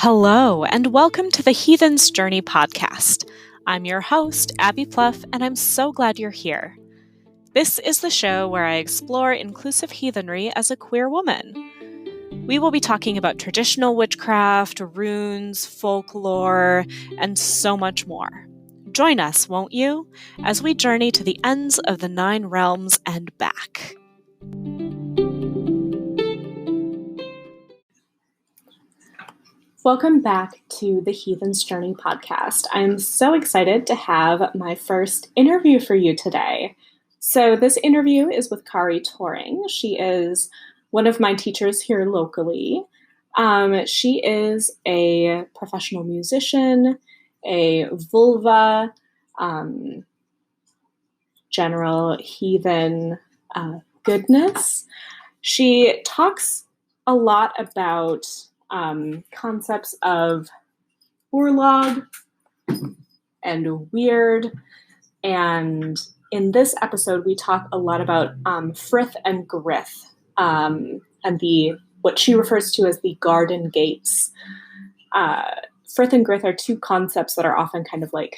Hello, and welcome to the Heathen's Journey podcast. I'm your host, Abby Pluff, and I'm so glad you're here. This is the show where I explore inclusive heathenry as a queer woman. We will be talking about traditional witchcraft, runes, folklore, and so much more. Join us, won't you, as we journey to the ends of the 9 realms and back. Welcome back to the Heathen's Journey podcast. I'm so excited to have my first interview for you today. So this interview is with Kari Tauring. She is one of my teachers here locally. She is a professional musician, a Völva, general heathen goodness. She talks a lot about concepts of orlog and weird. And in this episode, we talk a lot about frith and grith, and what she refers to as the garden gates. Frith and grith are two concepts that are often kind of like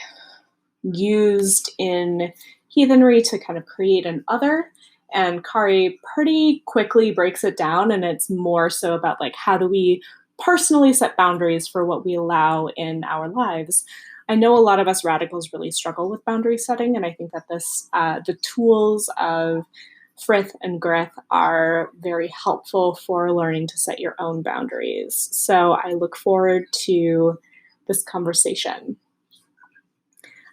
used in heathenry to kind of create an other. And Kari pretty quickly breaks it down, and it's more so about like how do we personally set boundaries for what we allow in our lives. I know a lot of us radicals really struggle with boundary setting, and I think that the tools of frith and grith are very helpful for learning to set your own boundaries. So I look forward to this conversation.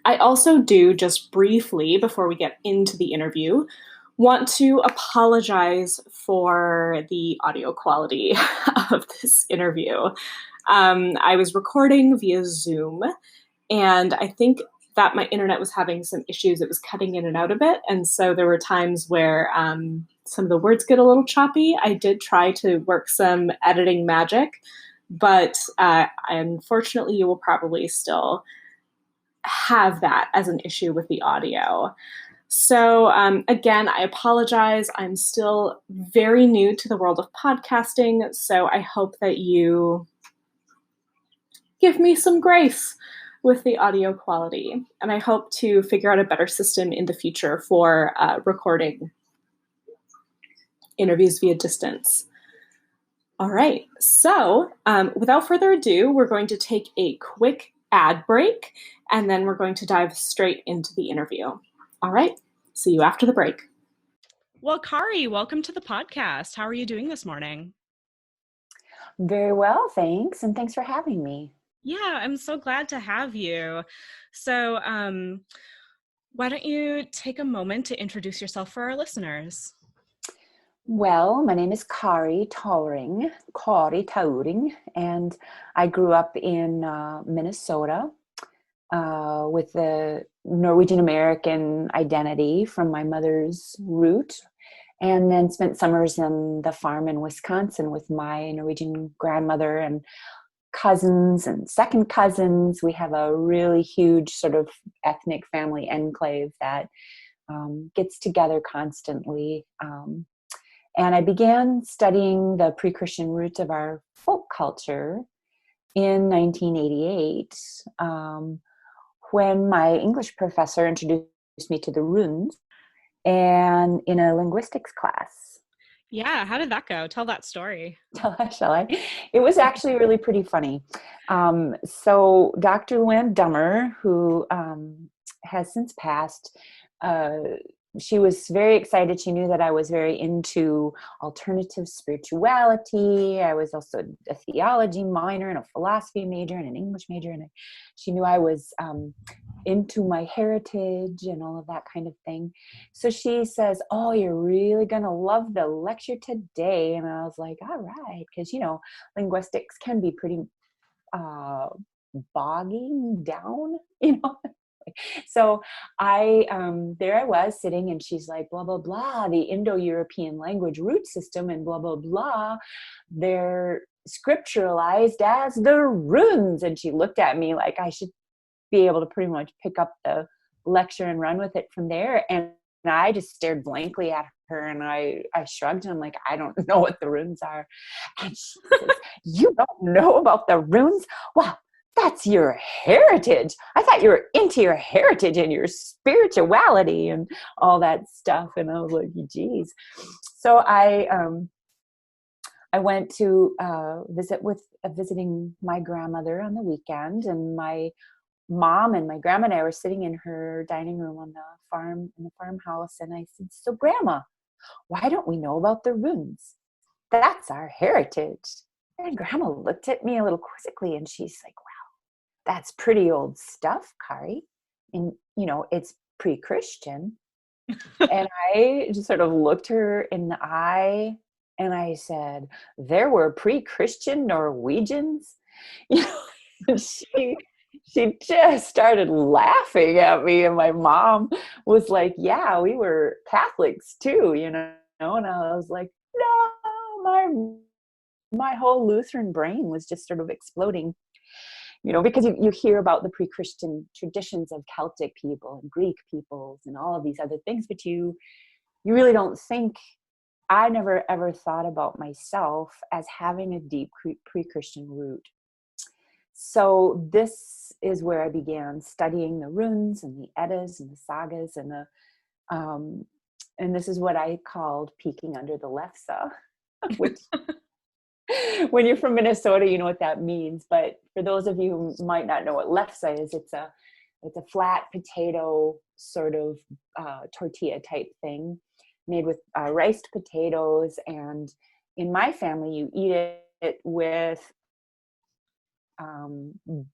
I also do, just briefly before we get into the interview, want to apologize for the audio quality of this interview. I was recording via Zoom, and I think that my internet was having some issues. It was cutting in and out a bit, and so there were times where some of the words get a little choppy. I did try to work some editing magic, but unfortunately you will probably still have that as an issue with the audio. So again, I apologize. I'm still very new to the world of podcasting, so I hope that you give me some grace with the audio quality. And I hope to figure out a better system in the future for recording interviews via distance. All right, so without further ado, we're going to take a quick ad break, and then we're going to dive straight into the interview. All right, see you after the break. Well, Kari, welcome to the podcast. How are you doing this morning? Very well, thanks. And thanks for having me. Yeah, I'm so glad to have you. So why don't you take a moment to introduce yourself for our listeners? Well, my name is Kari Tauring, and I grew up in Minnesota with the Norwegian American identity from my mother's root, and then spent summers on the farm in Wisconsin with my Norwegian grandmother and cousins and second cousins. We have a really huge sort of ethnic family enclave that gets together constantly. And I began studying the pre-Christian roots of our folk culture in 1988 when my English professor introduced me to the runes and in a linguistics class. Yeah, how did that go? Tell that story. Shall I? It was actually really pretty funny. So Dr. Luann Dummer, who has since passed, she was very excited. She knew that I was very into alternative spirituality. I was also a theology minor and a philosophy major and an English major. And she knew I was into my heritage and all of that kind of thing. So she says, "Oh, you're really going to love the lecture today." And I was like, all right. Because, linguistics can be pretty bogging down, So there I was sitting, and she's like, blah, blah, blah, the Indo-European language root system and blah, blah, blah. They're scripturalized as the runes. And she looked at me like I should be able to pretty much pick up the lecture and run with it from there. And I just stared blankly at her, and I shrugged, and I'm like, I don't know what the runes are. And she says, you don't know about the runes? Well, that's your heritage. I thought you were into your heritage and your spirituality and all that stuff. And I was like, geez. So I went to visiting my grandmother on the weekend, and my mom and my grandma and I were sitting in her dining room on the farm, in the farmhouse. And I said, so grandma, why don't we know about the runes? That's our heritage. And grandma looked at me a little quizzically, and she's like, wow, that's pretty old stuff, Kari. And, it's pre-Christian. And I just sort of looked her in the eye, and I said, there were pre-Christian Norwegians? And she just started laughing at me. And my mom was like, yeah, we were Catholics too, And I was like, no, my whole Lutheran brain was just sort of exploding, because you hear about the pre-Christian traditions of Celtic people and Greek peoples and all of these other things, but you really don't think. I never ever thought about myself as having a deep pre-Christian root. So this is where I began studying the runes and the Eddas and the sagas and this is what I called peeking under the lefse, which when you're from Minnesota, you know what that means. But for those of you who might not know what lefse is, it's a flat potato sort of tortilla type thing made with riced potatoes. And in my family, you eat it with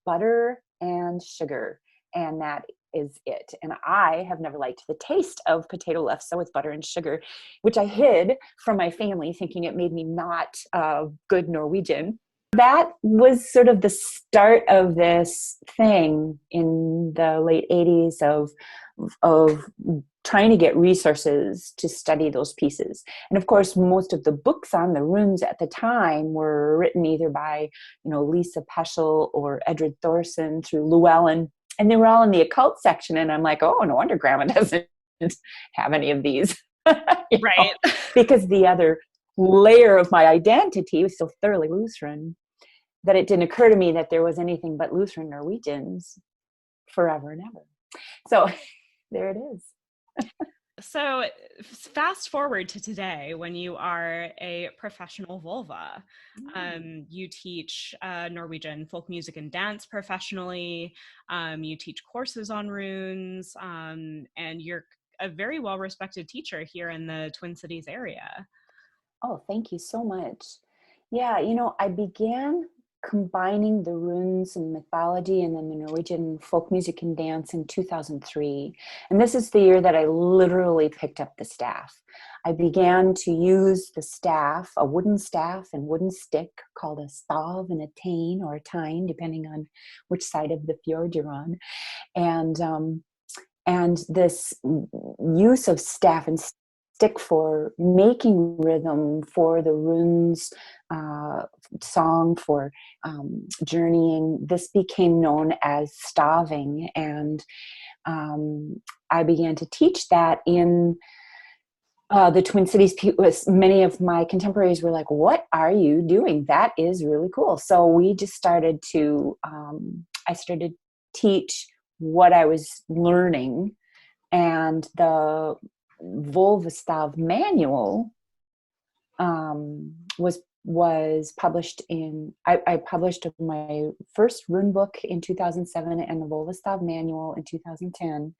butter and sugar, and that is it. And I have never liked the taste of potato lefse with butter and sugar, which I hid from my family, thinking it made me not good Norwegian. That was sort of the start of this thing in the late 80s of trying to get resources to study those pieces. And of course, most of the books on the runes at the time were written either by, Lisa Peschel or Edred Thorson through Llewellyn, and they were all in the occult section. And I'm like, oh, no wonder grandma doesn't have any of these. Right. Because the other layer of my identity was so thoroughly Lutheran that it didn't occur to me that there was anything but Lutheran Norwegians forever and ever. So there it is. So fast forward to today, when you are a professional Völva. You teach Norwegian folk music and dance professionally. You teach courses on runes, and you're a very well-respected teacher here in the Twin Cities area. Oh, thank you so much. Yeah, I began combining the runes and mythology and then the Norwegian folk music and dance in 2003. And this is the year that I literally picked up the staff. I began to use the staff, a wooden staff and wooden stick called a Stav and a Tane or a Tine, depending on which side of the fjord you're on. And this use of staff and stick for making rhythm for the runes, song for journeying, this became known as staving. And I began to teach that in the Twin Cities. Many of my contemporaries were like, what are you doing? That is really cool. So we just started to, I started to teach what I was learning, and the Völva Stav manual was published in, I published my first rune book in 2007 and the Völva Stav manual in 2010.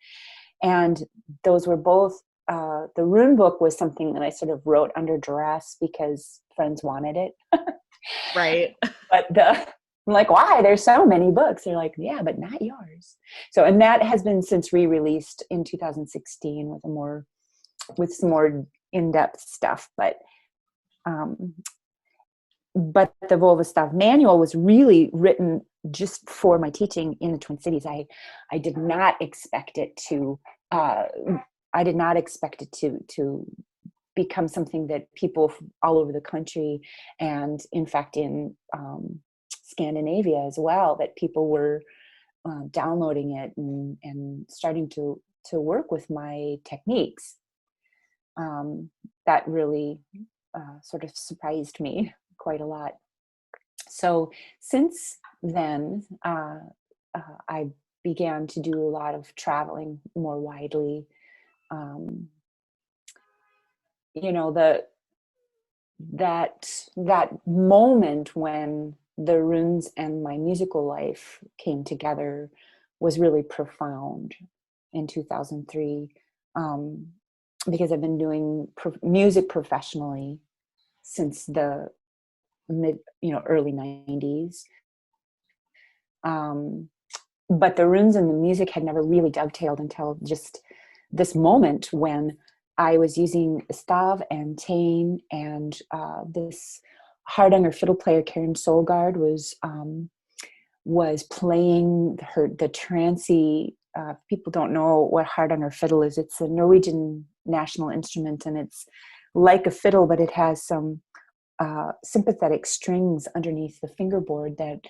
And those were both, the rune book was something that I sort of wrote under duress because friends wanted it. Right. But I'm like, why? There's so many books. They're like, yeah, but not yours. So, and that has been since re-released in 2016 with some more in-depth stuff. But the Völva Stav manual was really written just for my teaching in the Twin Cities. I did not expect it to. I did not expect it to become something that people all over the country, and in fact in Scandinavia as well, that people were downloading it and starting to work with my techniques. That really sort of surprised me quite a lot. So since then, I began to do a lot of traveling more widely. Um, you know, that moment when the runes and my musical life came together was really profound in 2003, because I've been doing music professionally since the early 90s. But the runes and the music had never really dovetailed until just this moment when I was using Stav and Tauring, and this Hardanger fiddle player, Karen Solgaard, was playing the trancy. People don't know what Hardanger fiddle is. It's a Norwegian national instrument, and it's like a fiddle, but it has some sympathetic strings underneath the fingerboard that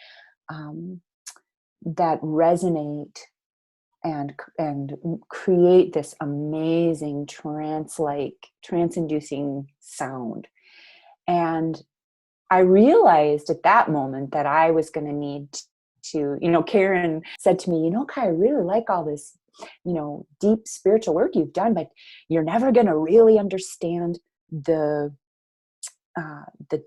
resonate and create this amazing trance-inducing sound. And I realized at that moment that I was going to need to, Karen said to me, Kari, I really like all this, deep spiritual work you've done, but you're never going to really understand the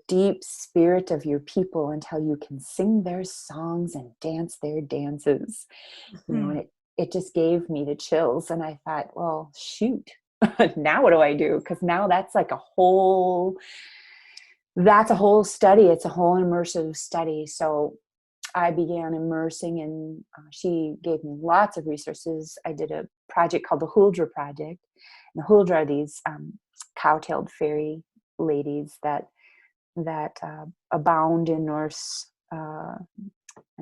deep spirit of your people until you can sing their songs and dance their dances. And it just gave me the chills. And I thought, well, shoot, now what do I do? Because now that's a whole study. It's a whole immersive study. So I began immersing, and she gave me lots of resources. I did a project called the Huldra Project. And the Huldra are these cow-tailed fairy ladies that abound in Norse and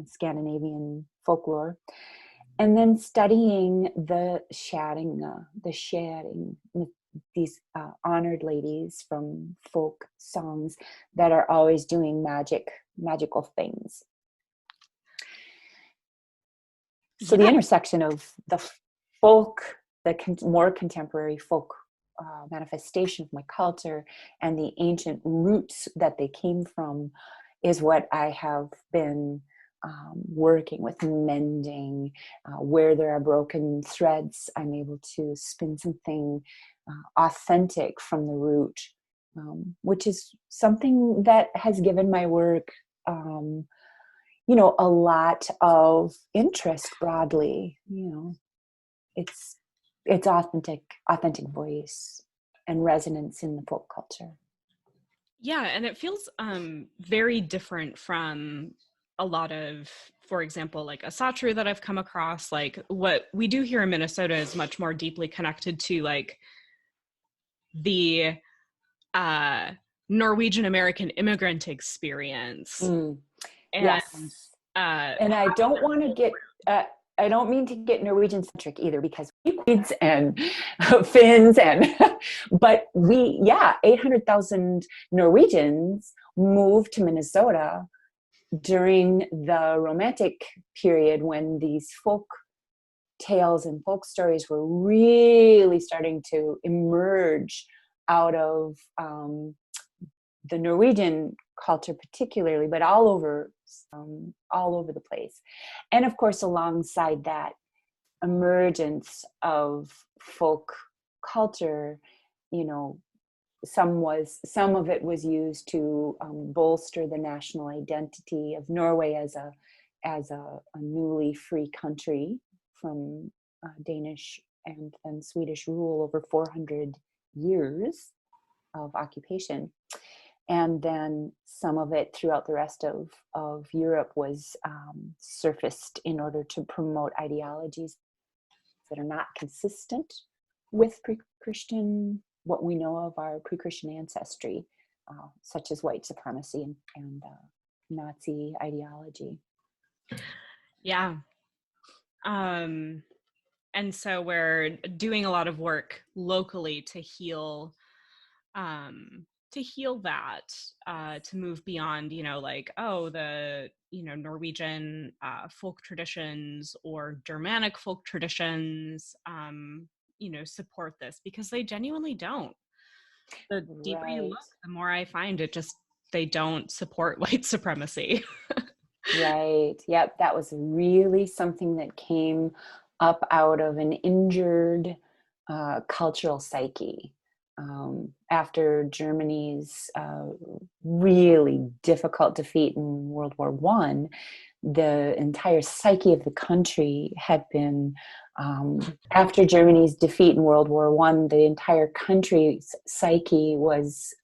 Scandinavian folklore. And then studying the sharing, these honored ladies from folk songs that are always doing magical things. So the intersection of the folk, more contemporary folk manifestation of my culture, and the ancient roots that they came from is what I have been working with, mending. Where there are broken threads, I'm able to spin something authentic from the root, which is something that has given my work a lot of interest broadly. It's authentic voice and resonance in the folk culture. Yeah, and it feels very different from a lot of, for example, like Asatru that I've come across. Like what we do here in Minnesota is much more deeply connected to like the Norwegian American immigrant experience. Yes. And I don't want to get I don't mean to get Norwegian centric either, because Swedes and Finns but 800,000 Norwegians moved to Minnesota during the Romantic period, when these folk tales and folk stories were really starting to emerge out of the Norwegian culture particularly, but all over the place. And of course, alongside that emergence of folk culture, some of it was used to bolster the national identity of Norway as a newly free country from Danish and Swedish rule over 400 years of occupation. And then some of it throughout the rest of Europe was surfaced in order to promote ideologies that are not consistent with pre-Christian, what we know of our pre-Christian ancestry, such as white supremacy and Nazi ideology. Yeah. And so we're doing a lot of work locally to heal to heal that, to move beyond, like, oh, the, Norwegian folk traditions or Germanic folk traditions, support this, because they genuinely don't. The deeper you Right. look, the more I find it just, they don't support white supremacy. Right. Yep. That was really something that came up out of an injured cultural psyche. After Germany's really difficult defeat in World War One, the entire psyche of the country had been, after Germany's defeat in World War One, the entire country's psyche was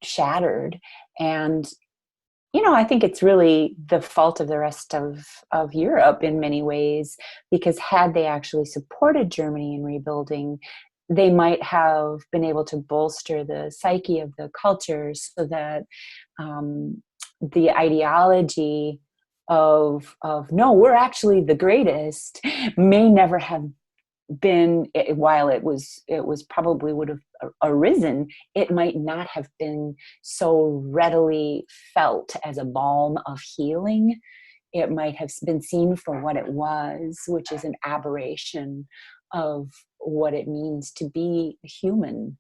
shattered. And I think it's really the fault of the rest of Europe in many ways, because had they actually supported Germany in rebuilding, they might have been able to bolster the psyche of the culture so that the ideology of no, we're actually the greatest may never have been, while it was probably would have arisen, it might not have been so readily felt as a balm of healing. It might have been seen for what it was, which is an aberration of what it means to be human.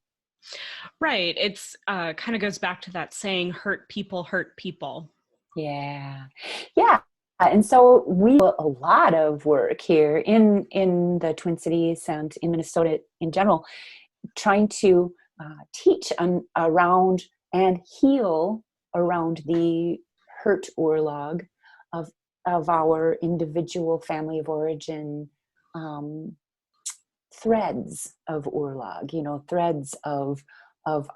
Right. It's kind of goes back to that saying, hurt people hurt people. Yeah. Yeah. And so we do a lot of work here in the Twin Cities and in Minnesota in general, trying to teach around and heal around the hurt urlag of our individual family of origin, um, threads of urlag, threads of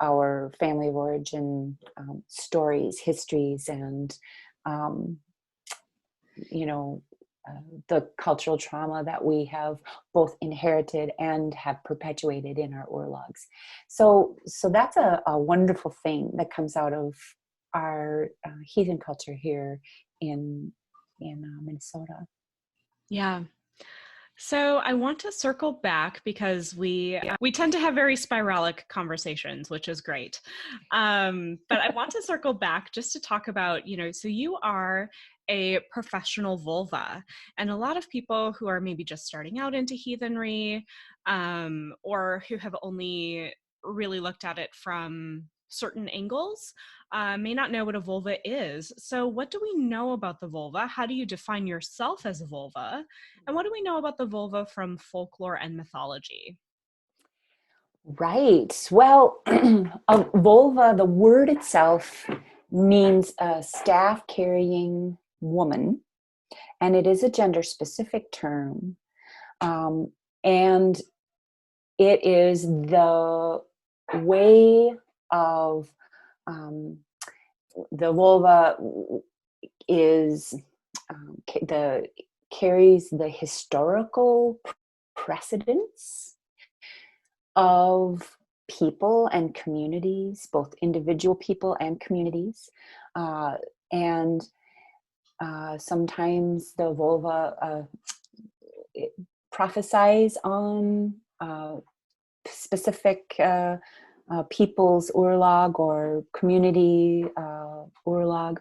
our family of origin, stories, histories, and um, you know, the cultural trauma that we have both inherited and have perpetuated in our urlags. So that's a wonderful thing that comes out of our heathen culture here in Minnesota. Yeah. So I want to circle back because we tend to have very spiralic conversations, which is great. But I want to circle back just to talk about, so you are a professional vulva, and a lot of people who are maybe just starting out into heathenry, or who have only really looked at it from certain angles, may not know what a vulva is. So what do we know about the vulva? How do you define yourself as a vulva? And what do we know about the vulva from folklore and mythology? Right. Well, a vulva, the word itself means a staff carrying woman, and it is a gender specific term. And it is the way of the vulva is carries the historical precedence of people and communities, both individual people and communities, and sometimes the vulva prophesies on specific people's urlag or community urlag.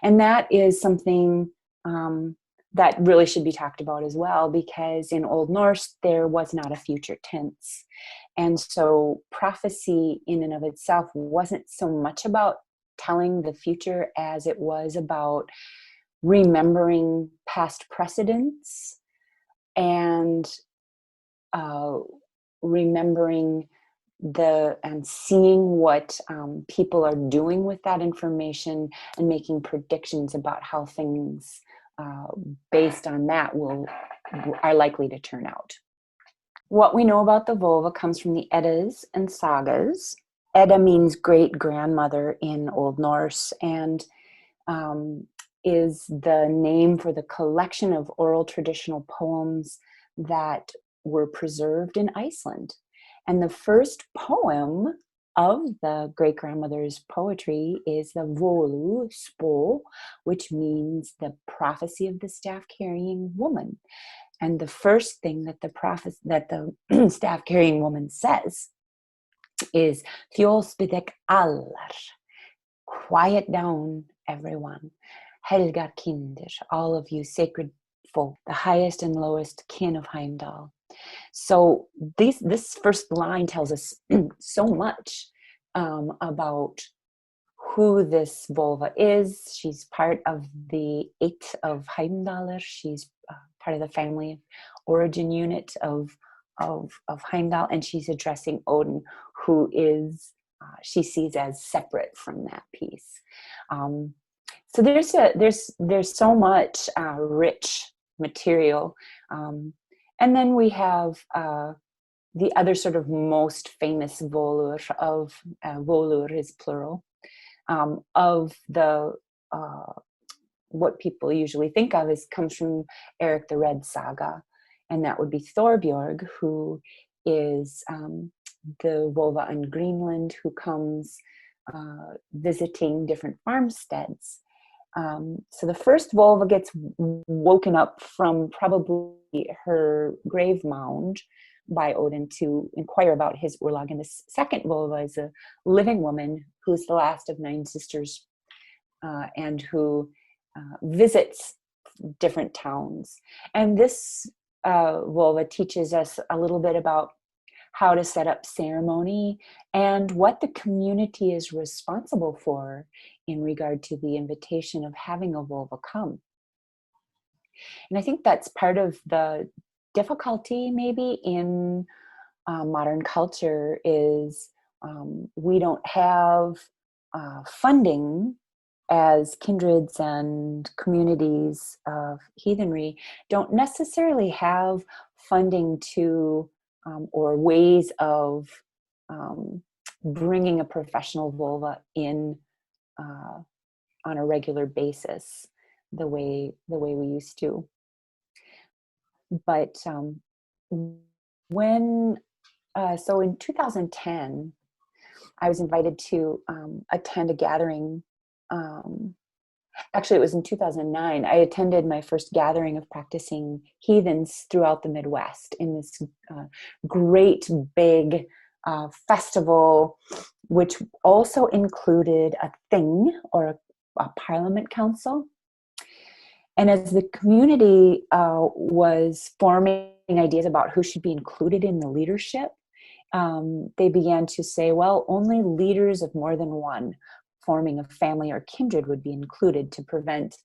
And that is something that really should be talked about as well, because in Old Norse, there was not a future tense. And so prophecy in and of itself wasn't so much about telling the future as it was about remembering past precedents and remembering and seeing what people are doing with that information and making predictions about how things based on that are likely to turn out. What we know about the vulva comes from the Eddas and sagas. Edda means great grandmother in Old Norse, and is the name for the collection of oral traditional poems that were preserved in Iceland. And the first poem of the great grandmother's poetry is the Volu Spo, which means the prophecy of the staff carrying woman. And the first thing that the staff carrying woman says is Thjolsbidek allar. Quiet down, everyone. Helgar kinder, all of you sacred folk, the highest and lowest kin of Heimdall. So this first line tells us so much about who this Völva is. She's part of the eight of Heimdallr. She's part of the family origin unit of Heimdall, and she's addressing Odin, who is she sees as separate from that piece. So there's so much rich material, and then we have the other sort of most famous Volur of Volur is plural, of the what people usually think of comes from Eric the Red saga, and that would be Thorbjorg, who is the Volva in Greenland, who comes visiting different farmsteads. So the first Volva gets woken up from probably her grave mound by Odin to inquire about his Urlag. And the second Volva is a living woman who is the last of 9 sisters and who visits different towns. And this Volva teaches us a little bit about how to set up ceremony and what the community is responsible for in regard to the invitation of having a Volva come. And I think that's part of the difficulty maybe in modern culture is we don't have funding as kindreds and communities of heathenry don't necessarily have funding to or ways of bringing a professional Volva in on a regular basis the way we used to. But when so in 2010 I was invited to attend a gathering. Actually, it was in 2009. I attended my first gathering of practicing heathens throughout the Midwest in this great big festival, which also included a thing or a parliament council. And as the community was forming ideas about who should be included in the leadership, they began to say, well, only leaders of more than one forming a family or kindred would be included to prevent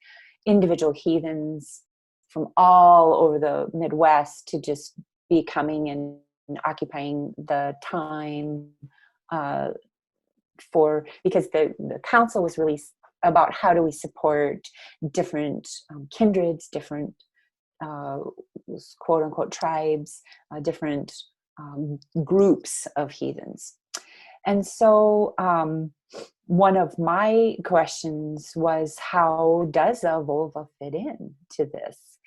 individual heathens from all over the Midwest to just be coming and occupying the time because the council was really about how do we support different kindreds, different quote unquote tribes, different groups of heathens. And so one of my questions was, how does a Volva fit in to this?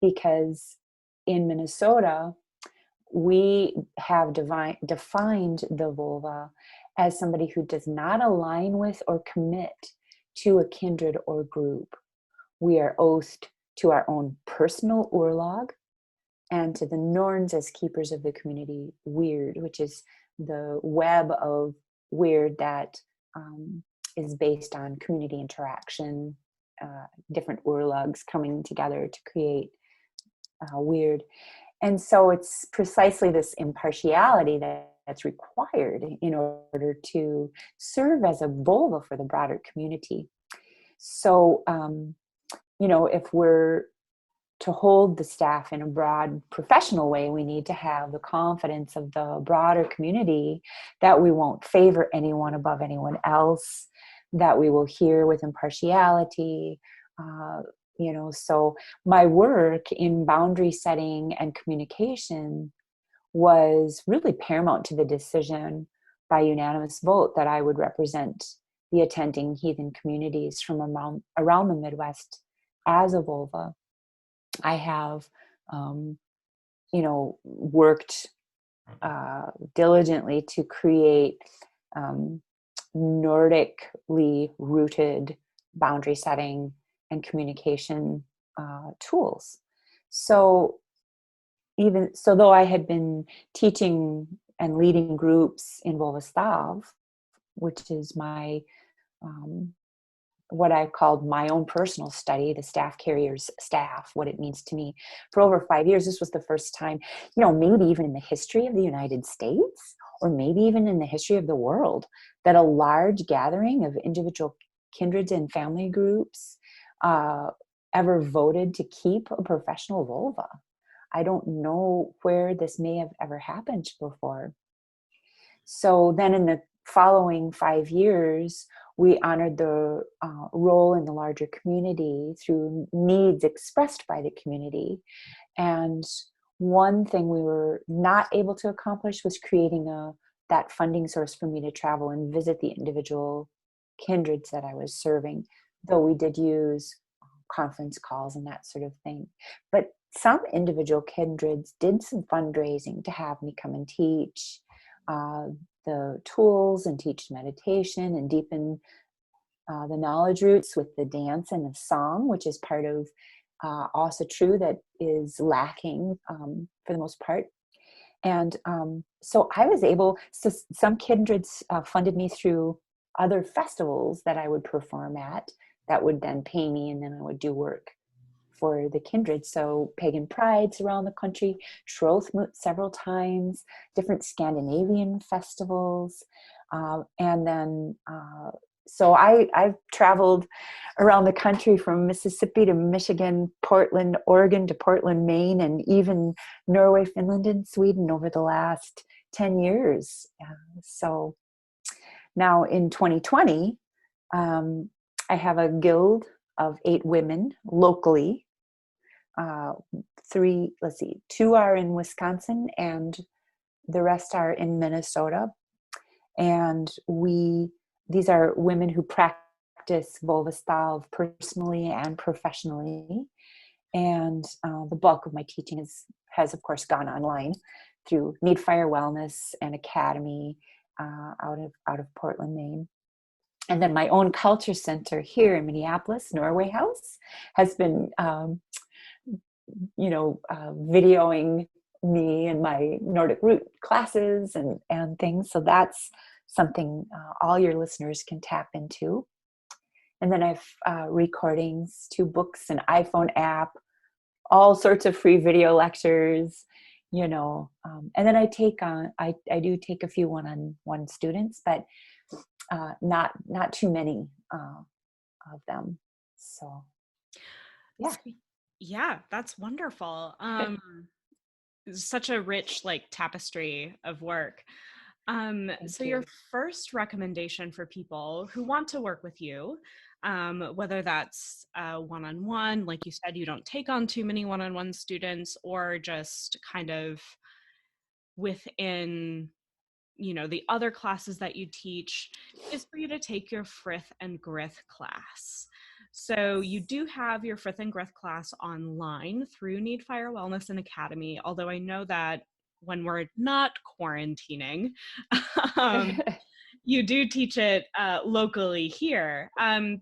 Because in Minnesota, we have defined the Volva as somebody who does not align with or commit to a kindred or group. We are oathed to our own personal Urlag and to the Norns as keepers of the community weird, which is the web of weird that is based on community interaction, different Urlags coming together to create weird. And so it's precisely this impartiality that's required in order to serve as a Volva for the broader community. So, if we're to hold the staff in a broad professional way, we need to have the confidence of the broader community that we won't favor anyone above anyone else, that we will hear with impartiality. So my work in boundary setting and communication was really paramount to the decision by unanimous vote that I would represent the attending heathen communities from around the Midwest as a Volva. I have, worked diligently to create Nordically rooted boundary setting and communication tools. So though I had been teaching and leading groups in Völva Stav, which is my what I called my own personal study, the staff carrier's staff, what it means to me. For over 5 years, this was the first time, maybe even in the history of the United States, or maybe even in the history of the world, that a large gathering of individual kindreds and family groups ever voted to keep a professional vulva. I don't know where this may have ever happened before. So then in the following 5 years, we honored the role in the larger community through needs expressed by the community. And one thing we were not able to accomplish was creating that funding source for me to travel and visit the individual kindreds that I was serving, though we did use conference calls and that sort of thing. But some individual kindreds did some fundraising to have me come and teach the tools and teach meditation and deepen the knowledge roots with the dance and the song, which is part of also true that is lacking for the most part. And so I was able, so some kindreds funded me through other festivals that I would perform at that would then pay me, and then I would do work for the kindred. So pagan prides around the country, Trothmoot several times, different Scandinavian festivals. And then, so I've traveled around the country from Mississippi to Michigan, Portland, Oregon to Portland, Maine, and even Norway, Finland, and Sweden over the last 10 years. So now in 2020, I have a guild of 8 women locally. 2 are in Wisconsin and the rest are in Minnesota. And these are women who practice Völva Stav personally and professionally. And the bulk of my teaching has of course gone online through Need Fire Wellness and Academy out of Portland, Maine. And then my own culture center here in Minneapolis, Norway House, has been videoing me and my Nordic root classes and things. So that's something all your listeners can tap into. And then I've recordings, 2 books, an iPhone app, all sorts of free video lectures, and then I do take a few one-on-one students, but not too many of them. So yeah. Yeah, that's wonderful. Such a rich tapestry of work. So your first recommendation for people who want to work with you, whether that's one-on-one, like you said, you don't take on too many one-on-one students, or just kind of within the other classes that you teach, is for you to take your Frith and Grith class. So you do have your Frith and Grith class online through Need Fire Wellness and Academy, although I know that when we're not quarantining, you do teach it locally here.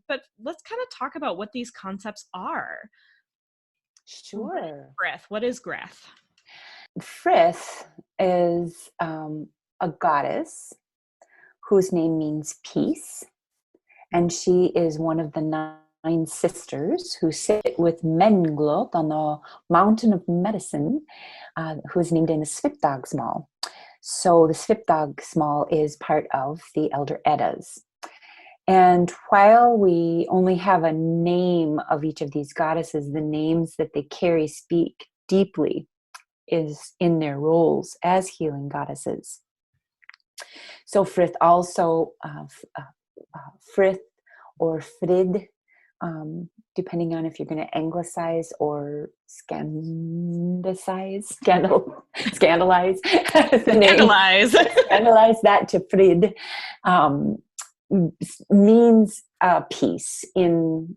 But let's kind of talk about what these concepts are. Sure. Grith. What is Grith? Frith is a goddess whose name means peace, and she is one of the 9 sisters who sit with Menglot on the mountain of medicine, who is named in the Svipdagsmal. So the Svipdagsmal is part of the Elder Eddas. And while we only have a name of each of these goddesses, the names that they carry speak deeply is in their roles as healing goddesses. So Frith also, Frith or Frid, depending on if you're going to anglicize or scandalize the name. Scandalize that to Frid, means peace in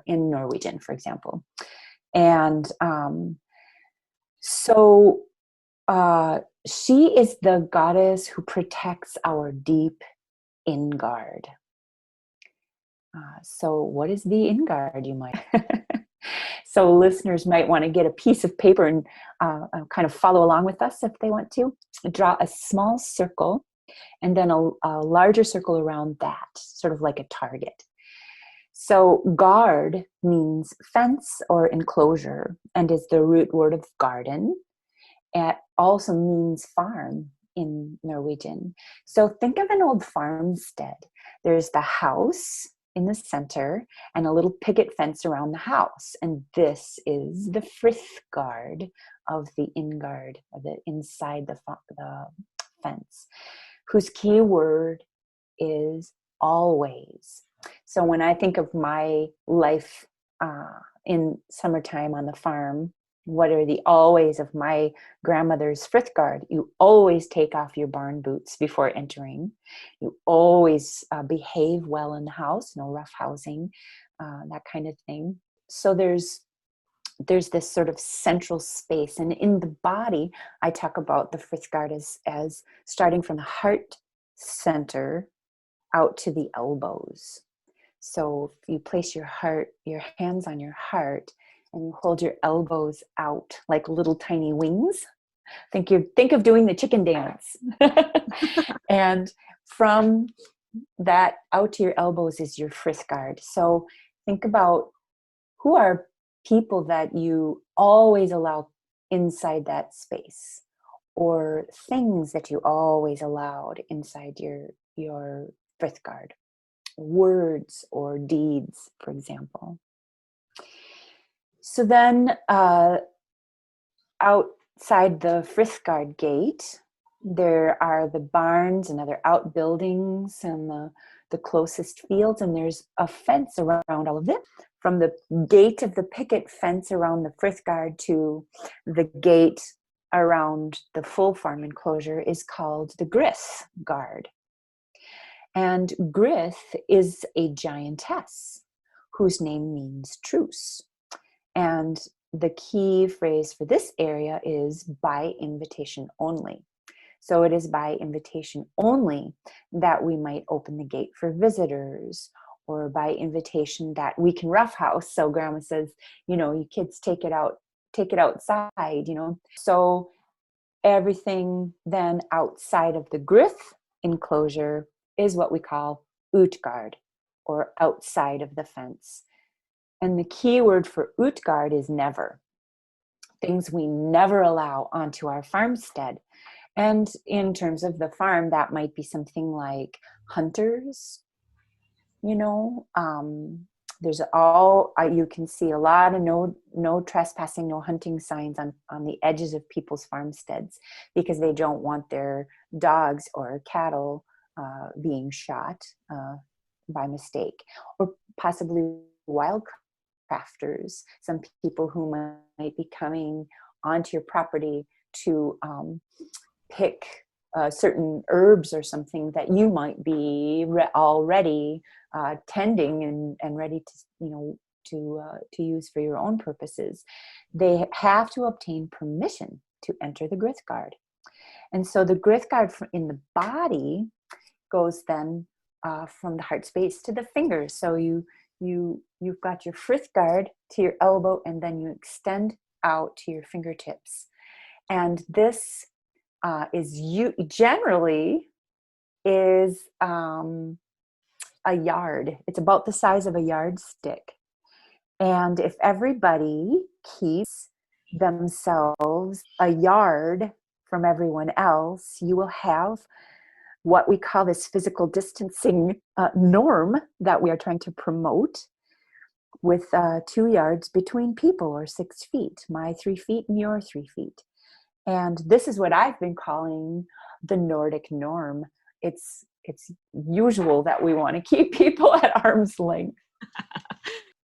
Norwegian, for example. And so she is the goddess who protects our deep in-guard. So what is the in-guard, you might? So listeners might want to get a piece of paper and kind of follow along with us if they want to. Draw a small circle and then a larger circle around that, sort of like a target. So guard means fence or enclosure and is the root word of garden. It also means farm in Norwegian. So think of an old farmstead. There's the house in the center and a little picket fence around the house. And this is the frithgard of the ingard, or the inside the fence, whose key word is always. So when I think of my life in summertime on the farm, what are the always of my grandmother's frithgard? You always take off your barn boots before entering. You always behave well in the house, no rough housing, that kind of thing. So there's this sort of central space. And in the body, I talk about the frithgard as starting from the heart center out to the elbows. So if you place your hands on your heart and you hold your elbows out like little tiny wings, think of doing the chicken dance. And from that out to your elbows is your frithgard. So think about who are people that you always allow inside that space, or things that you always allowed inside your frithgard. Words or deeds, for example. So then outside the frithgard gate, there are the barns and other outbuildings and the closest fields, and there's a fence around all of it. From the gate of the picket fence around the frithgard to the gate around the full farm enclosure is called the grithgard. And Grith is a giantess whose name means truce. And the key phrase for this area is by invitation only. So it is by invitation only that we might open the gate for visitors, or by invitation that we can roughhouse. So grandma says, you kids take it outside, So everything then outside of the Grith enclosure is what we call utgard, or outside of the fence. And the key word for utgard is never. Things we never allow onto our farmstead. And in terms of the farm, that might be something like hunters, there's you can see a lot of no trespassing, no hunting signs on the edges of people's farmsteads, because they don't want their dogs or cattle being shot by mistake, or possibly wildcrafters, some people who might be coming onto your property to pick certain herbs or something that you might be already tending and ready to use for your own purposes. They have to obtain permission to enter the grithgard. And so the grithgard in the body goes then from the heart space to the fingers. So you've got your frithgard to your elbow, and then you extend out to your fingertips. And this generally is a yard. It's about the size of a yardstick. And if everybody keeps themselves a yard from everyone else, you will have what we call this physical distancing norm that we are trying to promote, with 2 yards between people, or 6 feet, my 3 feet and your 3 feet. And this is what I've been calling the Nordic norm. It's usual that we want to keep people at arm's length.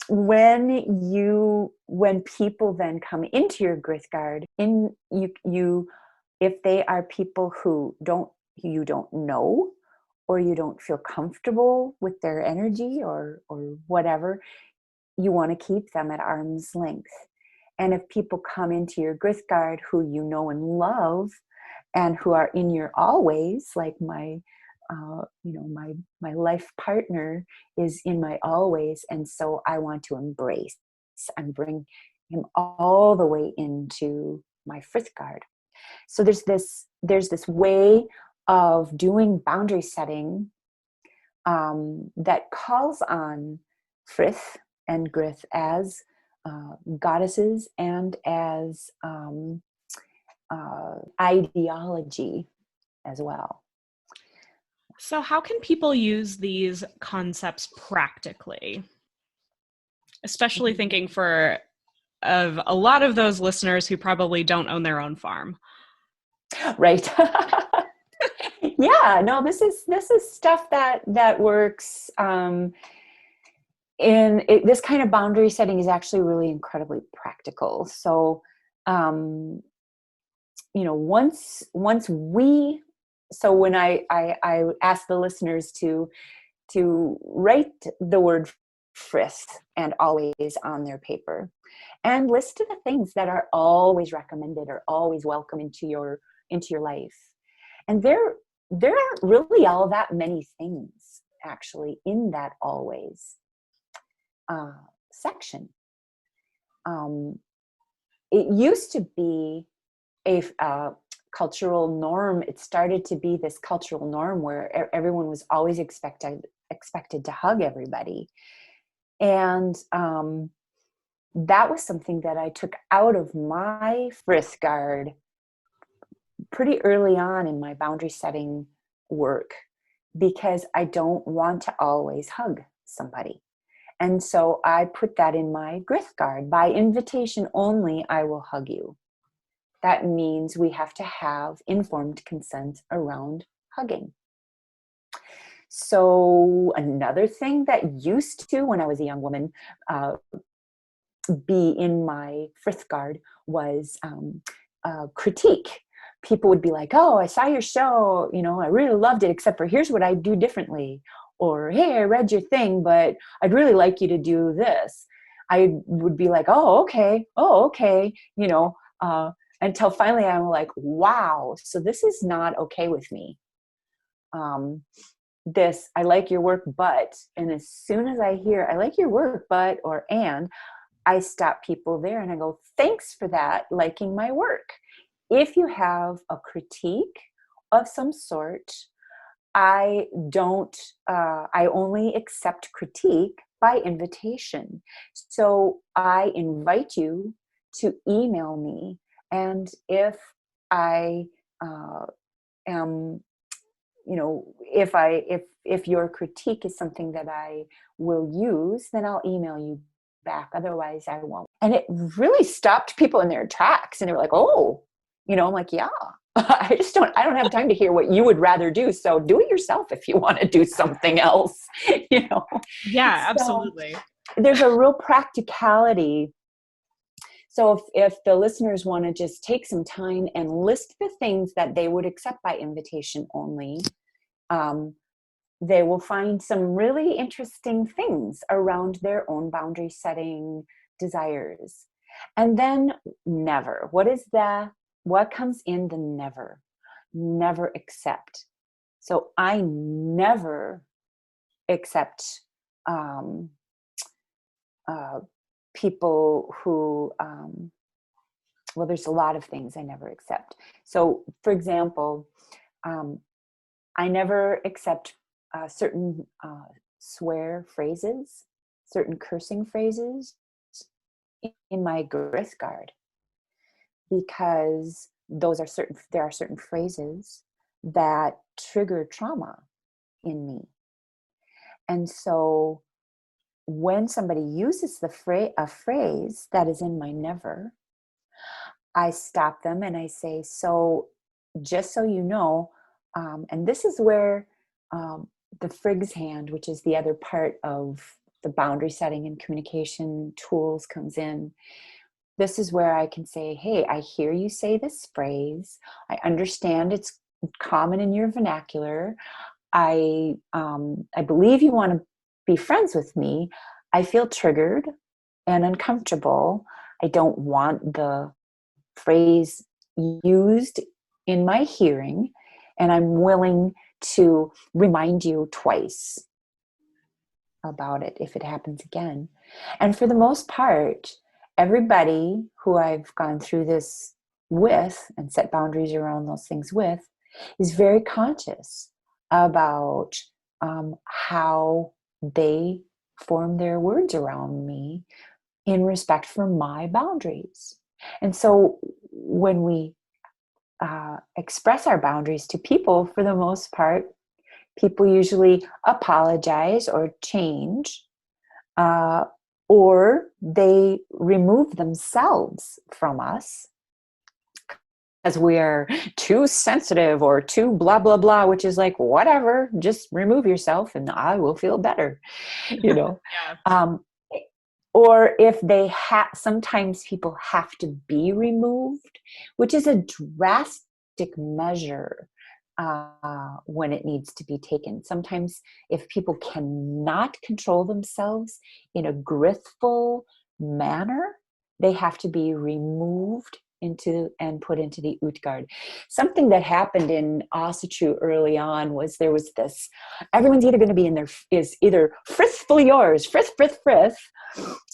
When people then come into your grithgard, if they are people who you don't know, or you don't feel comfortable with their energy or whatever, you want to keep them at arm's length. And if people come into your grithgard who you know and love, and who are in your always, like my life partner is in my always, and so I want to embrace and bring him all the way into my frith guard. So there's this way of doing boundary setting that calls on frith and grith as goddesses and as ideology as well. So how can people use these concepts practically? Especially thinking of a lot of those listeners who probably don't own their own farm. Right. Yeah, no, this is stuff that works. This kind of boundary setting is actually really incredibly practical. So, when I ask the listeners to write the word frith and always on their paper, and list the things that are always recommended or always welcome into your life. And there aren't really all that many things actually in that always section. It used to be a cultural norm. It started to be this cultural norm where everyone was always expected to hug everybody. And that was something that I took out of my frith guard pretty early on in my boundary setting work, because I don't want to always hug somebody. And so I put that in my grith guard. By invitation only, I will hug you. That means we have to have informed consent around hugging. So another thing that used to, when I was a young woman, be in my frith guard was critique. People would be like, oh, I saw your show, I really loved it, except for here's what I do differently. Or, hey, I read your thing, but I'd really like you to do this. I would be like, oh, okay, until finally I'm like, wow, so this is not okay with me. This, I like your work, but, and as soon as I hear, I like your work, but, or, and, I stop people there and I go, thanks for that, liking my work. If you have a critique of some sort, I only accept critique by invitation. So I invite you to email me. And if I am, if your critique is something that I will use, then I'll email you back. Otherwise I won't. And it really stopped people in their tracks. And they were like, oh, I'm like, yeah, I don't have time to hear what you would rather do. So do it yourself if you want to do something else, Yeah, absolutely. So there's a real practicality. So if the listeners want to just take some time and list the things that they would accept by invitation only, they will find some really interesting things around their own boundary setting desires. And then never. What comes in the never? Never accept. So I never accept people who, there's a lot of things I never accept. So for example, I never accept certain swear phrases, certain cursing phrases in my grith guard, because there are certain phrases that trigger trauma in me. And so when somebody uses a phrase that is in my never, I stop them and I say, so just so you know, and this is where the Frig's hand, which is the other part of the boundary setting and communication tools, comes in. This is where I can say, hey, I hear you say this phrase. I understand it's common in your vernacular. I believe you want to be friends with me. I feel triggered and uncomfortable. I don't want the phrase used in my hearing, and I'm willing to remind you twice. about it if it happens again. And for the most part, everybody who I've gone through this with and set boundaries around those things with is very conscious about how they form their words around me in respect for my boundaries. And so when we express our boundaries to people, for the most part, people usually apologize or change, uh, or they remove themselves from us as we are too sensitive or too blah, blah, blah, which is like, whatever, just remove yourself and I will feel better, you know. Yeah. Or if they have, sometimes people have to be removed, which is a drastic measure when it needs to be taken. Sometimes if people cannot control themselves in a grithful manner, they have to be removed into and put into the Utgard. Something that happened in Asatru early on was there was this, everyone's either going to be in there, is either frithfully yours, frith,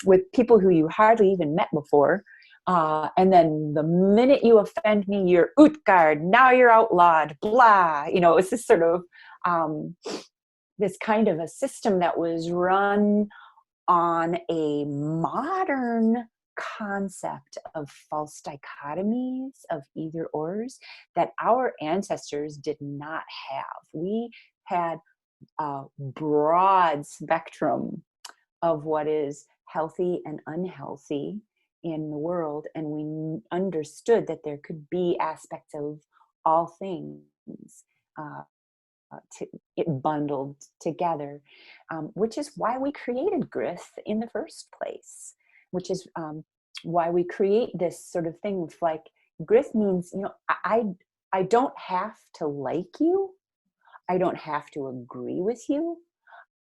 with people who you hardly even met before. And then the minute you offend me, you're Utgard, now you're outlawed, blah. You know, it's this sort of, this kind of a system that was run on a modern concept of false dichotomies, of either ors, that our ancestors did not have. We had a broad spectrum of what is healthy and unhealthy in the world, and we understood that there could be aspects of all things uh, it bundled together, which is why we created growth in the first place, which is why we create this sort of thing of like, growth means, you know, I don't have to like you, I don't have to agree with you,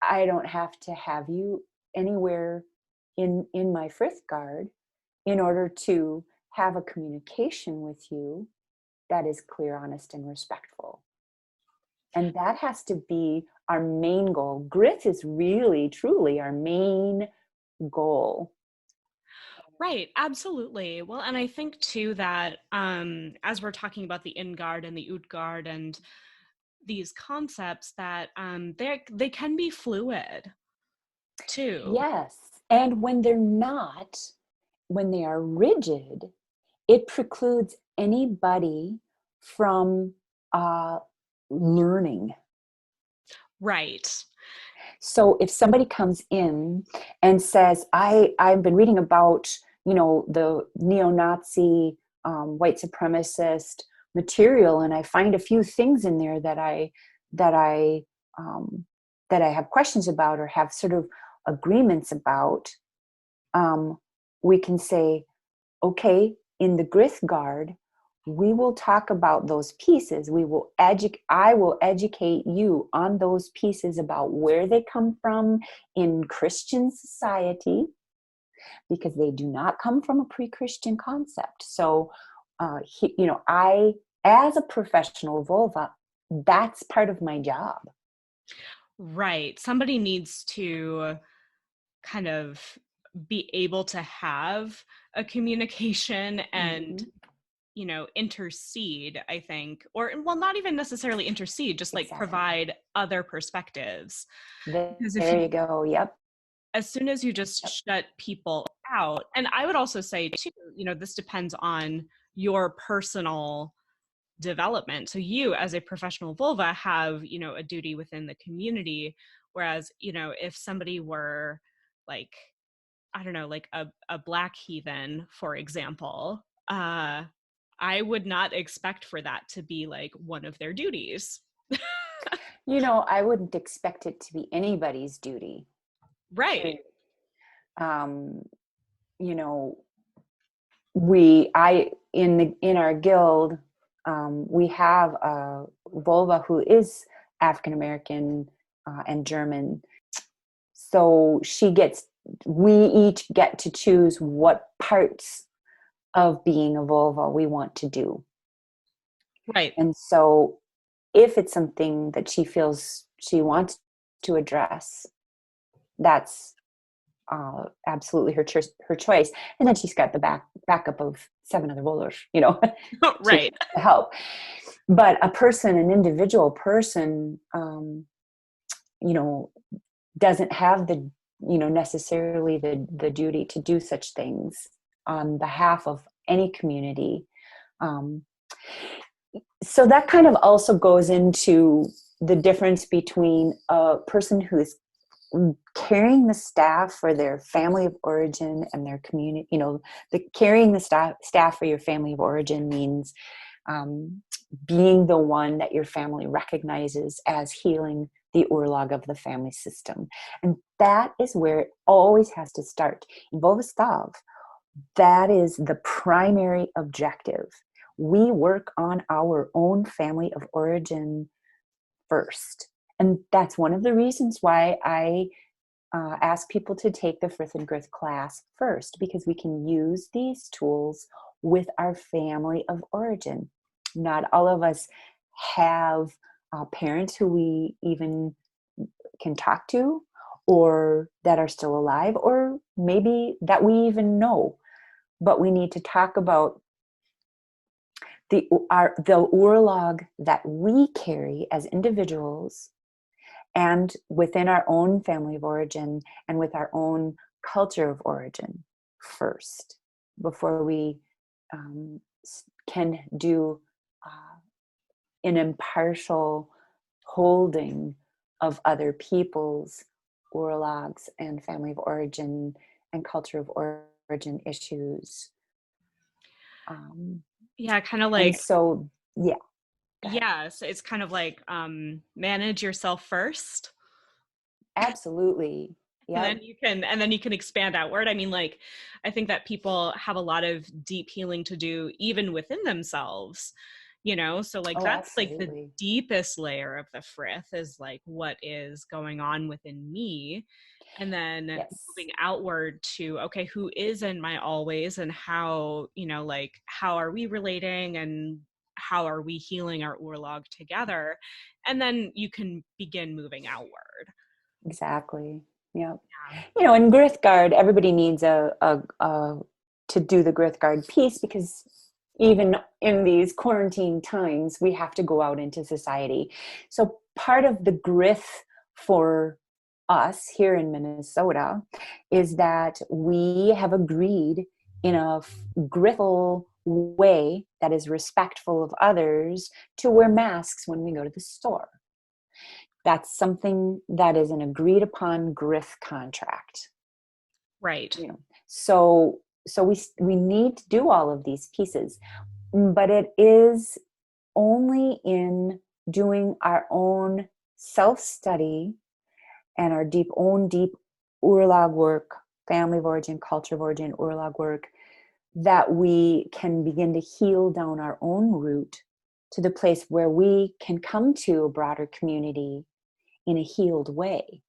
I don't have to have you anywhere in my Frithgard in order to have a communication with you that is clear, honest, and respectful. And that has to be our main goal. Grit is really, truly our main goal. Right, absolutely. Well, and I think too that as we're talking about the in-guard and the out-guard and these concepts, that they can be fluid too. Yes. And when they're not, when they are rigid, it precludes anybody from learning. Right. So if somebody comes in and says, I've been reading about, you know, the neo-Nazi white supremacist material, and I find a few things in there that that I that I have questions about or have sort of agreements about, we can say, okay, in the Grith Guard, we will talk about those pieces. I will educate you on those pieces about where they come from in Christian society, because they do not come from a pre-Christian concept. So, you know, as a professional vulva, that's part of my job. Right. Somebody needs to kind of be able to have a communication and, Mm-hmm. you know, intercede, I think, or, well, not even necessarily intercede, just like Exactly. provide other perspectives. Because if There you, you go. Yep. as soon as you just Yep. shut people out, and I would also say too, you know, this depends on your personal development. So you as a professional vulva have, you know, a duty within the community, whereas, you know, if somebody were like, I don't know, like a black heathen, for example, I would not expect for that to be like one of their duties. You know, I wouldn't expect it to be anybody's duty. Right. Period. Um, you know, in our guild, we have a vulva who is African American and German. So we each get to choose what parts of being a vulva we want to do. Right. And so if it's something that she feels she wants to address, that's absolutely her choice. And then she's got the backup of 7 other rollers, to Right. help. But an individual person, doesn't have the, necessarily the duty to do such things on behalf of any community. Um, so that kind of also goes into the difference between a person who is carrying the staff for their family of origin and their community. The carrying the staff for your family of origin means being the one that your family recognizes as healing the urlag of the family system. And that is where it always has to start. In Völva Stav, that is the primary objective. We work on our own family of origin first. And that's one of the reasons why I ask people to take the Frith and Grith class first, because we can use these tools with our family of origin. Not all of us have parents who we even can talk to, or that are still alive, or maybe that we even know. But we need to talk about the urlag that we carry as individuals, and within our own family of origin, and with our own culture of origin first, before we can do an impartial holding of other people's urlags and family of origin and culture of origin issues. Yeah, kind of And like, so, yeah. yeah, so it's kind of like manage yourself first. Absolutely. And Yep. then you can expand outward. I mean, like, I think that people have a lot of deep healing to do even within themselves, so like Oh, that's like the absolutely. deepest layer of the frith, is like what is going on within me. And then Yes. moving outward to, okay, who is in my always, and how, like, how are we relating, and how are we healing our urlog together? And then you can begin moving outward. Exactly. Yep. Yeah. In Grithgard, everybody needs to do the Grithgard piece, because even in these quarantine times, we have to go out into society. So part of the Grith for us here in Minnesota is that we have agreed in a grithful way that is respectful of others to wear masks when we go to the store. That's something that is an agreed upon grith contract. Right. So we need to do all of these pieces, but it is only in doing our own self-study and our deep urlag work, family of origin, culture of origin, urlag work, that we can begin to heal down our own root to the place where we can come to a broader community in a healed way,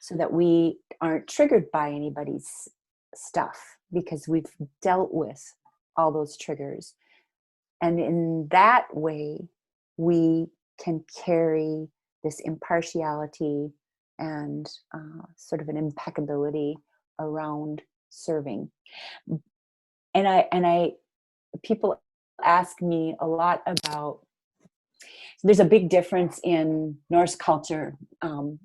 so that we aren't triggered by anybody's stuff, because we've dealt with all those triggers. And in that way, we can carry this impartiality and sort of an impeccability around serving. And people ask me a lot about, there's a big difference in Norse culture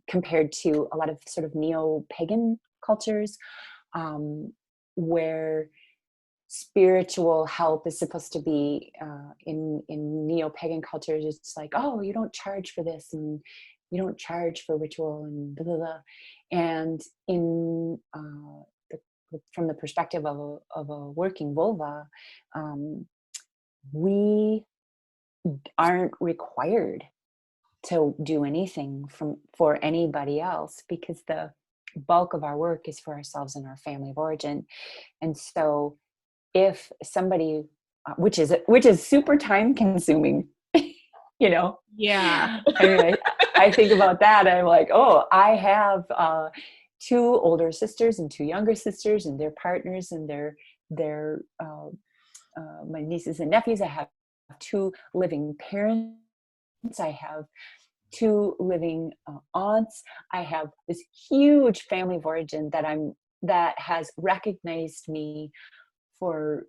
compared to a lot of sort of neo-pagan cultures, where spiritual help is supposed to be in neo-pagan cultures. It's like, oh, you don't charge for this, and you don't charge for ritual, and blah, blah, blah. And from the perspective of a working vulva, we aren't required to do anything for anybody else, because the bulk of our work is for ourselves and our family of origin. And so if somebody which is super time consuming, Yeah. I mean, I think about that, I'm like, oh, I have 2 older sisters and 2 younger sisters and their partners and their my nieces and nephews. I have 2 living parents. I have two living aunts. I have this huge family of origin that has recognized me for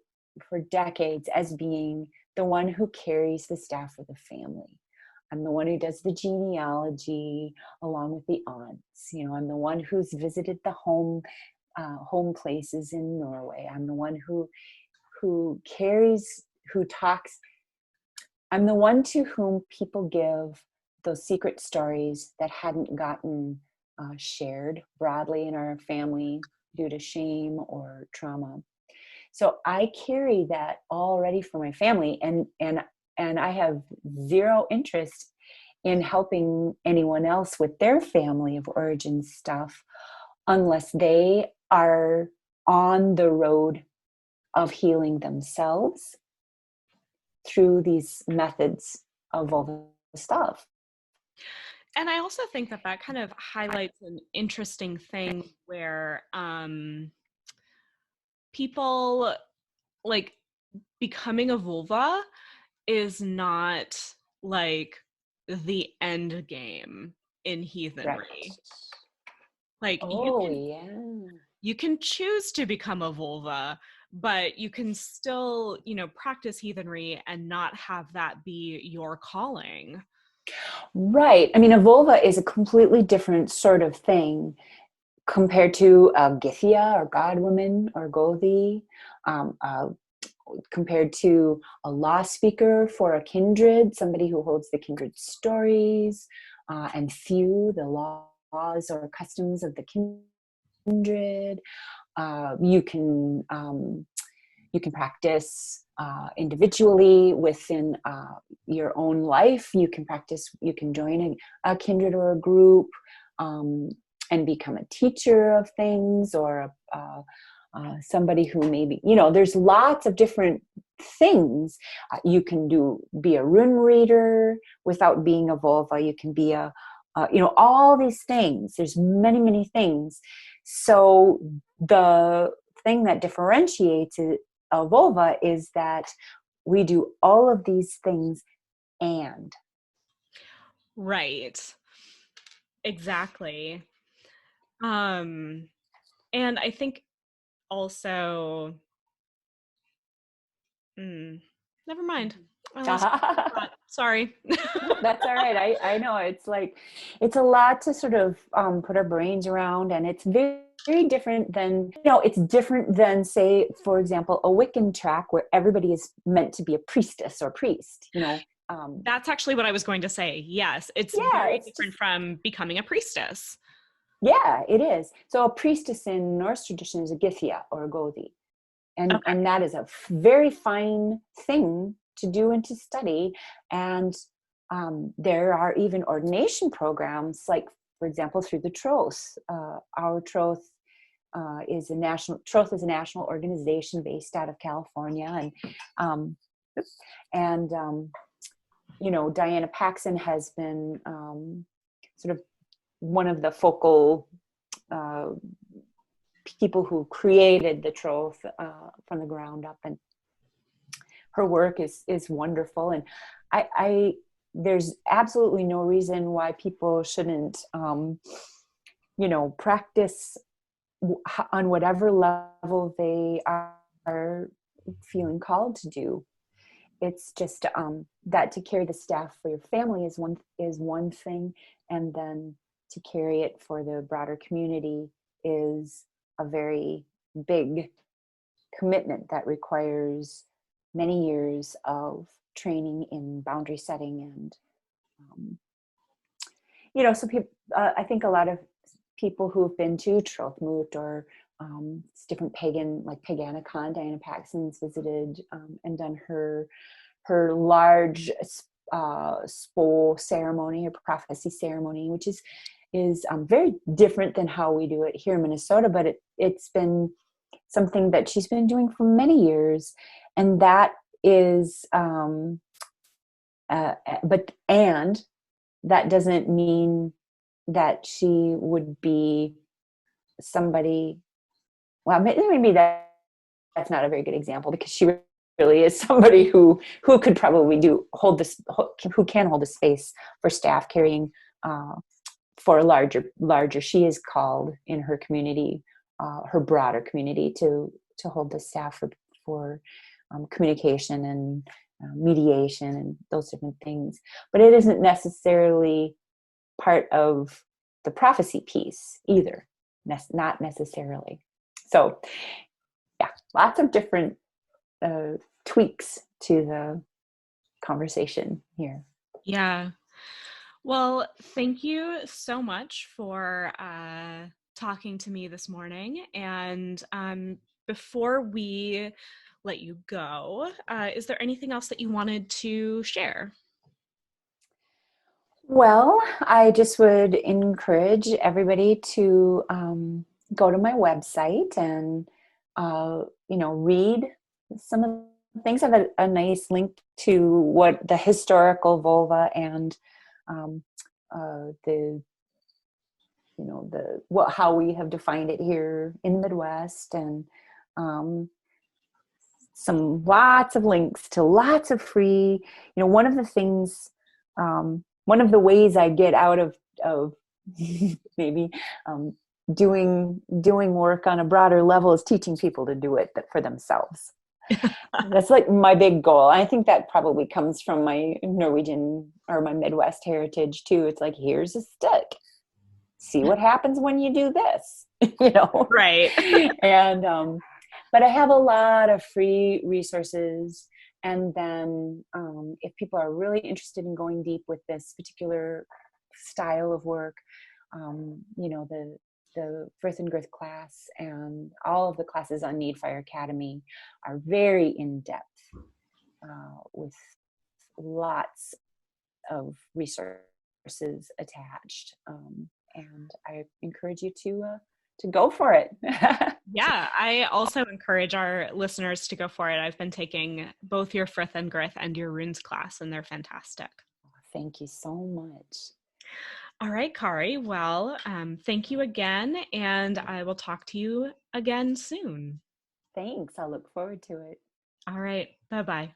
decades as being the one who carries the staff for the family. I'm the one who does the genealogy along with the aunts. You know, I'm the one who's visited the home places in Norway. I'm the one who carries, who talks. I'm the one to whom people give those secret stories that hadn't gotten shared broadly in our family due to shame or trauma. So I carry that already for my family, and I have zero interest in helping anyone else with their family of origin stuff unless they are on the road of healing themselves through these methods of vulva stuff. And I also think that that kind of highlights an interesting thing where people, like, becoming a vulva is not like the end game in heathenry. Right. Like, you can choose to become a vulva, but you can still, you know, practice heathenry and not have that be your calling. Right. I mean, a vulva is a completely different sort of thing compared to a Githia or godwoman or Gothi, compared to a law speaker for a kindred, somebody who holds the kindred stories and few the laws or customs of the kindred. You can practice individually within your own life. You can join a kindred or a group and become a teacher of things, or somebody who maybe, you know, there's lots of different things. You can be a rune reader without being a vulva. You can be you know, all these things. There's many, many things. So the thing that differentiates a vulva is that we do all of these things and. Right. Exactly. And I think also, never mind. I lost my thought. Sorry. That's all right. I know it's like, it's a lot to sort of put our brains around, and it's very, very different than, you know, it's different than, say, for example, a Wiccan track where everybody is meant to be a priestess or priest, you know. That's actually what I was going to say. Yes, it's very different from becoming a priestess. Yeah, it is. So a priestess in Norse tradition is a Githia or a Gothi. And that is a very fine thing to do and to study. And there are even ordination programs, like, for example, through the Troth. Our Troth is a national organization based out of California. And you know, Diana Paxson has been sort of one of the focal people who created the Troth from the ground up, and her work is wonderful. And I there's absolutely no reason why people shouldn't, you know, practice on whatever level they are feeling called to do. It's just that to carry the staff for your family is one thing, and then to carry it for the broader community is a very big commitment that requires many years of training in boundary setting. And you know, so I think a lot of people who've been to Trothmoot or different pagan, like Paganicon, Diana Paxson's visited and done her large spo ceremony or prophecy ceremony, which is very different than how we do it here in Minnesota, but it's been something that she's been doing for many years. And that is and that doesn't mean that she would be somebody, well, maybe that's not a very good example, because she is somebody who could probably hold this, who can hold a space for staff carrying for a larger. She is called in her community, her broader community, to hold the staff for communication and mediation and those different things. But it isn't necessarily part of the prophecy piece either, not necessarily. So yeah, lots of different tweaks to the conversation here. Yeah. Well, thank you so much for talking to me this morning. And before we let you go, is there anything else that you wanted to share? Well, I just would encourage everybody to go to my website and read some of the things. I have a nice link to what the historical vulva and how we have defined it here in the Midwest, and lots of links to lots of free. One of the things, one of the ways I get out of maybe doing work on a broader level is teaching people to do it for themselves. That's like my big goal. I think that probably comes from my Norwegian or my Midwest heritage too. It's like, here's a stick. See what happens when you do this, Right. And, but I have a lot of free resources. And then if people are really interested in going deep with this particular style of work, the Firth and Girth class and all of the classes on Needfire Academy are very in-depth with lots of resources attached. And I encourage you to go for it. Yeah, I also encourage our listeners to go for it. I've been taking both your Frith and Girth and your runes class, and they're fantastic. Thank you so much. All right, Kari. Well, thank you again, and I will talk to you again soon. Thanks. I'll look forward to it. All right. Bye-bye.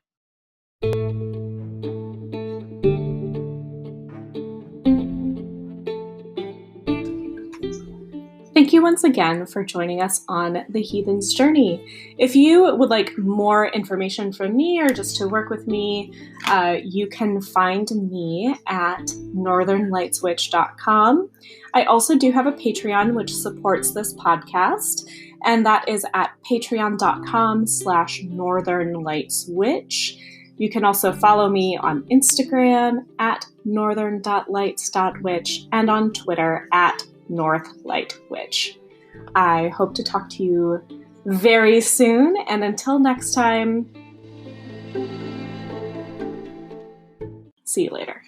Thank you once again for joining us on The Heathen's Journey. If you would like more information from me or just to work with me, you can find me at northernlightswitch.com. I also do have a Patreon which supports this podcast, and that is at patreon.com/northernlightswitch. You can also follow me on Instagram at northern.lights.witch and on Twitter at northlightwitch. I hope to talk to you very soon, and until next time, see you later.